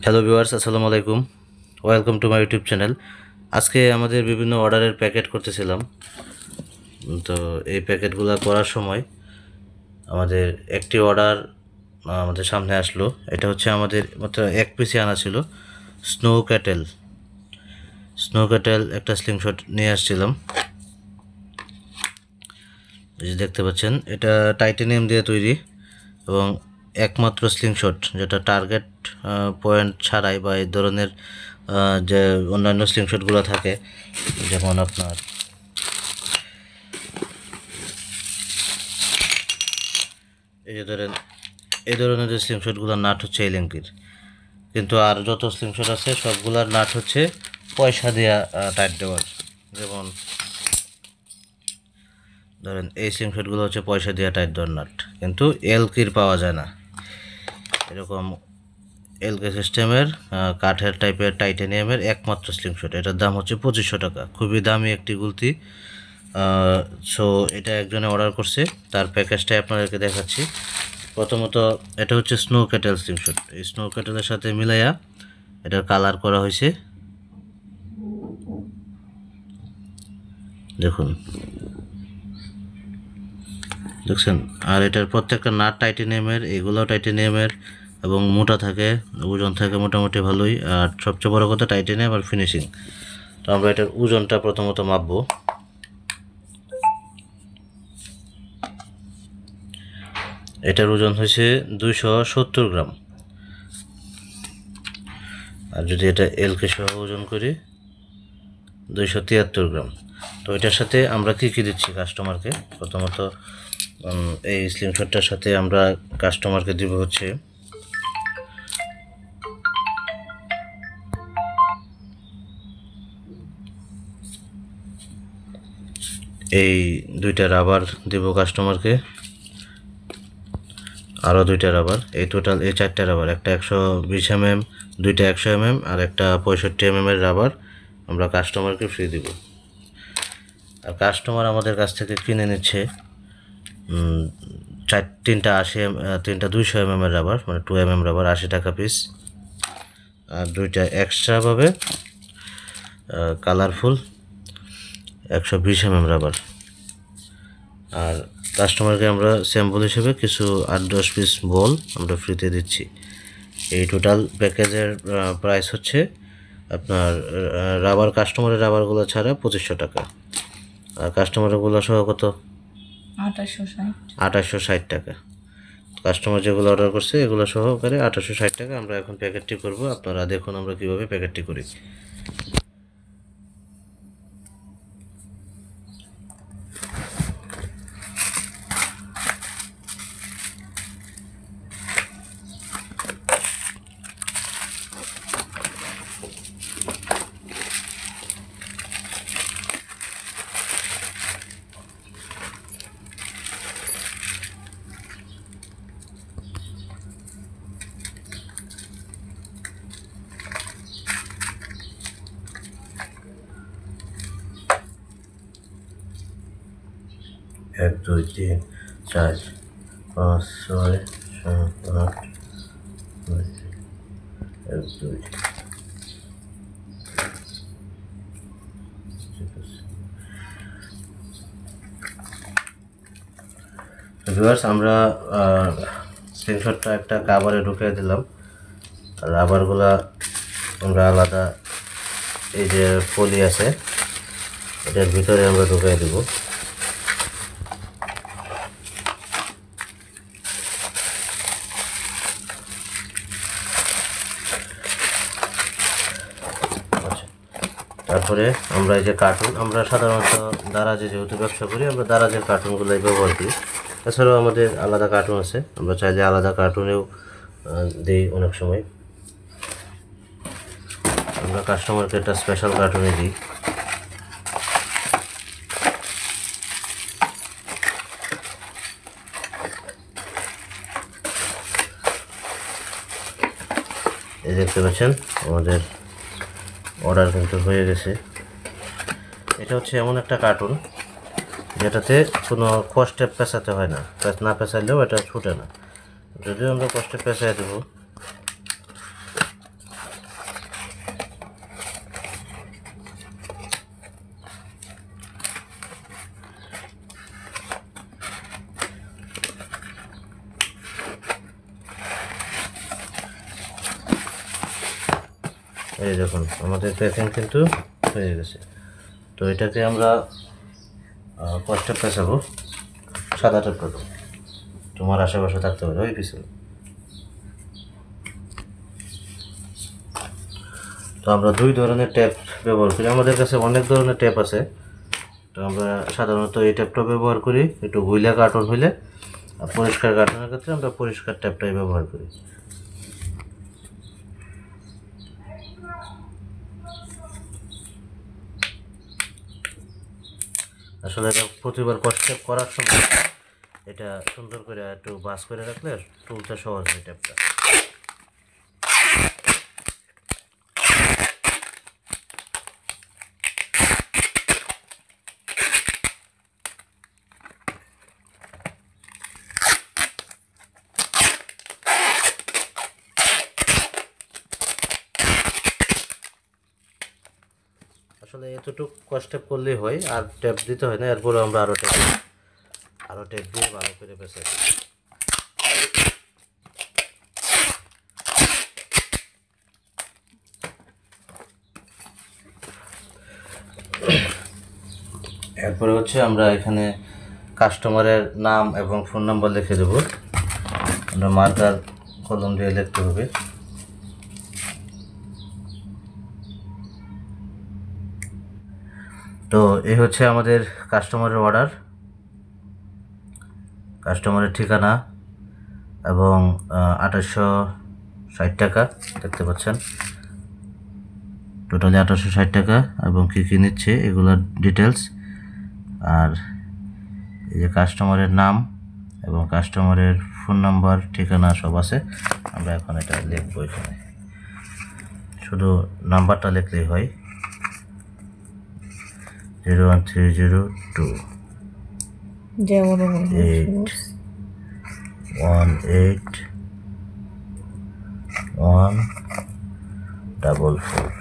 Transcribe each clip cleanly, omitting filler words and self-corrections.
Hello viewers, আসসালামু আলাইকুম। Welcome to my YouTube channel. আজকে আমাদের বিভিন্ন অর্ডারের প্যাকেট করতেছিলাম। তো এই প্যাকেটগুলো করার সময় আমাদের একটি অর্ডার আমাদের সামনে আসলো। এটা হচ্ছে আমাদের মাত্র এক পিসে আনা ছিল। স্নো ক্যাটেল একটা স্লিংশট নিয়ে আসছিলাম। এই যে দেখতে পাচ্ছেন, এটা টাইটানিয়াম দিয়ে তৈরি এবং একমাত্র স্লিংশট যেটা টার্গেট পয়েন্ট ছাড়াই বা এই ধরনের যে অন্যান্য স্লিংশটগুলো থাকে, যেমন আপনার এই যে ধরেন এই ধরনের যে স্লিংশটগুলোর নাট হচ্ছে এই লেঙ্কির, কিন্তু আর যত স্লিংশট আছে সবগুলোর নাট হচ্ছে পয়সা দেওয়া টাইট দেওয়ার। যেমন ধরেন এই স্লিংশটগুলো হচ্ছে পয়সা দেওয়া টাইট দেওয়ার নাট, কিন্তু এলকির পাওয়া যায় না। এরকম এলকে সিস্টেমের কাঠের টাইপের টাইটানিয়ামের একমাত্র স্লিংশট, এটার দাম হচ্ছে 2500 টাকা। খুবই দামি একটি গুলতি। সো এটা একজনে অর্ডার করছে, তার প্যাকেজটাই আপনাদেরকে দেখাচ্ছি। প্রথমত এটা হচ্ছে স্নো ক্যাটেল স্লিংশট। এই স্নো ক্যাটেলের সাথে মিলাইয়া এটার কালার করা হয়েছে, দেখুন, দেখছেন। আর এটার প্রত্যেকটা নাট টাইটানিয়ামের, এগুলোও টাইটানিয়ামের এবং মোটা থাকে, ওজন থাকে মোটামুটি ভালোই। আর সবচেয়ে বড় কথা টাইটানিয়াম আর ফিনিশিং। তো আমরা এটার ওজনটা প্রথমত মাপবো। এটার ওজন হয়েছে 270 গ্রাম। আর যদি এটা এলকে সহ ওজন করি 273 গ্রাম। তো এটার সাথে আমরা কী কী দিচ্ছি কাস্টমারকে? প্রথমত এই স্লিংশটটার সাথে আমরা কাস্টমারকে দিব হচ্ছে এই দুইটা রাবার দেব কাস্টমারকে, আরও দুইটা রাবার, এই টোটাল এই চারটা রাবার, একটা 120 mm, দুইটা 100 mm আর একটা 65 mm এর রাবার আমরা কাস্টমারকে ফ্রি দিব। আর কাস্টমার আমাদের কাছ থেকে কিনে নিচ্ছে তিনটা 200 mm এর রাবার, মানে 2 mm রাবার, 80 টাকা পিস। আর দুইটা এক্সট্রাভাবে কালারফুল 120 mm রাবার। আর কাস্টমারকে আমরা স্যাম্পল হিসেবে কিছু 8-10 পিস বল আমরা ফ্রিতে দিচ্ছি। এই টোটাল প্যাকেজের প্রাইস হচ্ছে আপনার রাবার, কাস্টমারের রাবারগুলো ছাড়া 2500 টাকা। আর কাস্টমারগুলো সহ কত? 2860 টাকা। কাস্টমার যেগুলো অর্ডার করছে এগুলো সহকারে 2860 টাকা। আমরা এখন প্যাকেটটি করব, আপনারা দেখুন আমরা কীভাবে প্যাকেটটি করি। এক, দুই, তিন, চার, পাঁচ, ছয়, সাত, আট, নয়, এক, দুই। ভিউয়ার্স, আমরা স্ক্রিনশটটা একটা কাভারে ঢুকিয়ে দিলাম। রাবারগুলা আমরা আলাদা, এই যে পলি আছে এটার ভিতরে আমরা ঢুকিয়ে দেব। তারপরে আমরা এই যে কার্টুন, আমরা সাধারণত দারাজে যেহেতু ব্যবসা করি, আমরা দারাজের কার্টুনগুলোই ব্যবহার করি। এছাড়াও আমাদের আলাদা কার্টুন আছে, আমরা চাইলে আলাদা কার্টুনেও দিই। অনেক সময় আমরা কাস্টমারকে একটা স্পেশাল কার্টুনে দিই। এই দেখতে পাচ্ছেন আমাদের অর্ডার কিন্তু হয়ে গেছে। এটা হচ্ছে এমন একটা কার্টুন যেটাতে কোনো কষ্টে পেঁচাতে হয় না, না পেঁচাইলেও এটা ছুটে না। যদিও আমরা কষ্টে পেঁচাই দেবো, এই দেখুন আমাদের প্যাকিং কিন্তু হয়ে গেছে। তো এটাকে আমরা কষ্ট পেঁচাবো, সাদা টেপ দেবো, তোমার আশেপাশে থাকতে পারে ওই পিছনে। তো আমরা দুই ধরনের ট্যাপ ব্যবহার করি, আমাদের কাছে অনেক ধরনের ট্যাপ আছে। তো আমরা সাধারণত এই ট্যাপটা ব্যবহার করি, একটু গুইলা কার্টন হইলে, আর পরিষ্কার কার্টনের ক্ষেত্রে আমরা পরিষ্কার ট্যাপটাই ব্যবহার করি। আসলে এটা প্রতিবার কষ্ট করার সময় এটা সুন্দর করে একটু বাস করে রাখলে তুলতে সহজ হয় ট্যাপটা। আসলে এতটুকু কষ্ট করলেই হয়, আর ট্যাপ দিতে হয় না। এরপরে আমরা আরও ট্যাপ দিয়ে ভালো করে পেঁচাই। এরপরে হচ্ছে আমরা এখানে কাস্টমারের নাম এবং ফোন নাম্বার লিখে দেবো। আমরা মার্কার কলম দিয়ে লিখতে হবে। তো এই হচ্ছে আমাদের কাস্টমারের অর্ডার, কাস্টমারের ঠিকানা এবং 2860 টাকা দেখতে পাচ্ছেন, টোটালি 2860 টাকা, এবং কী কী নিচ্ছে এগুলোর ডিটেলস, আর এই যে কাস্টমারের নাম এবং কাস্টমারের ফোন নাম্বার ঠিকানা সব আছে। আমরা এখন এটা লিখবো, এখানে শুধু নাম্বারটা লিখলেই হয়, 01302 8181444।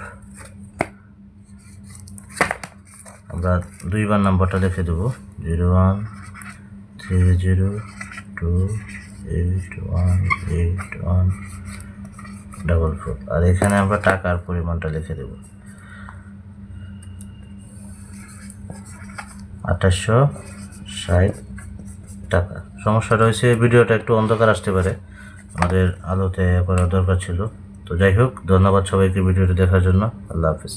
আমরা দুইবার নাম্বারটা লিখে দেবো, 01302818144, আর এখানে আমরা টাকার পরিমাণটা লিখে দেবো 2860 টাকা। সমস্যা রয়েছে, ভিডিওটা একটু অন্ধকার আসতে পারে, আমাদের আলোতে করার দরকার ছিল। তো যাই হোক, ধন্যবাদ সবাইকে ভিডিওটি দেখার জন্য। আল্লাহ হাফিজ।